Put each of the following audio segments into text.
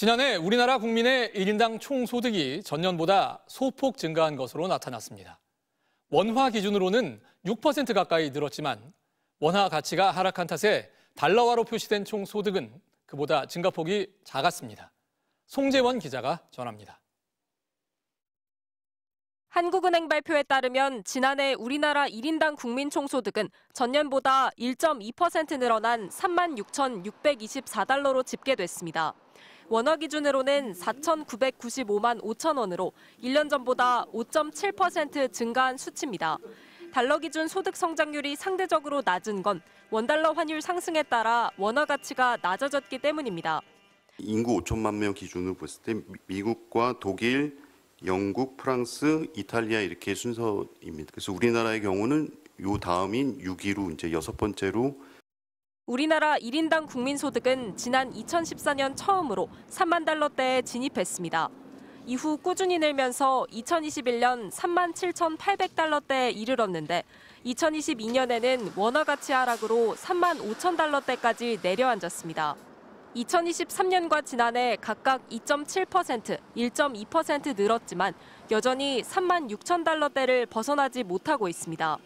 지난해 우리나라 국민의 1인당 총소득이 전년보다 소폭 증가한 것으로 나타났습니다. 원화 기준으로는 6% 가까이 늘었지만 원화 가치가 하락한 탓에 달러화로 표시된 총소득은 그보다 증가폭이 작았습니다. 송재원 기자가 전합니다. 한국은행 발표에 따르면 지난해 우리나라 1인당 국민 총소득은 전년보다 1.2% 늘어난 36,624달러로 집계됐습니다. 원화 기준으로는 4,995만 5천 원으로 1년 전보다 5.7% 증가한 수치입니다. 달러 기준 소득 성장률이 상대적으로 낮은 건 원달러 환율 상승에 따라 원화 가치가 낮아졌기 때문입니다. 인구 5천만 명 기준으로 봤을 때 미국과 독일, 영국, 프랑스, 이탈리아 이렇게 순서입니다. 그래서 우리나라의 경우는 요 다음인 6위로 이제 6번째로. 우리나라 1인당 국민소득은 지난 2014년 처음으로 3만 달러대에 진입했습니다. 이후 꾸준히 늘면서 2021년 3만 7,800달러대에 이르렀는데 2022년에는 원화 가치 하락으로 3만 5천 달러대까지 내려앉았습니다. 2023년과 지난해 각각 2.7%, 1.2% 늘었지만 여전히 3만 6천 달러대를 벗어나지 못하고 있습니다.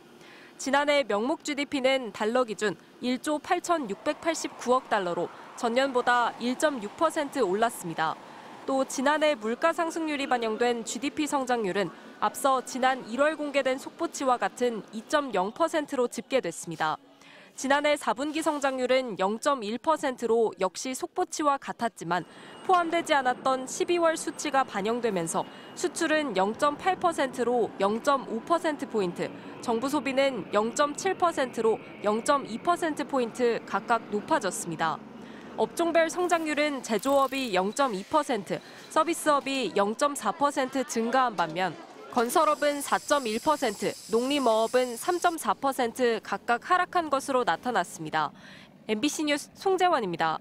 지난해 명목 GDP는 달러 기준 1조 8,689억 달러로 전년보다 1.6% 올랐습니다. 또 지난해 물가 상승률이 반영된 GDP 성장률은 앞서 지난 1월 공개된 속보치와 같은 2.0%로 집계됐습니다. 지난해 4분기 성장률은 0.1%로 역시 속보치와 같았지만 포함되지 않았던 12월 수치가 반영되면서 수출은 0.8%로 0.5%포인트, 정부 소비는 0.7%로 0.2%포인트 각각 높아졌습니다. 업종별 성장률은 제조업이 0.2%, 서비스업이 0.4% 증가한 반면 건설업은 4.1%, 농림어업은 3.4% 각각 하락한 것으로 나타났습니다. MBC 뉴스 송재원입니다.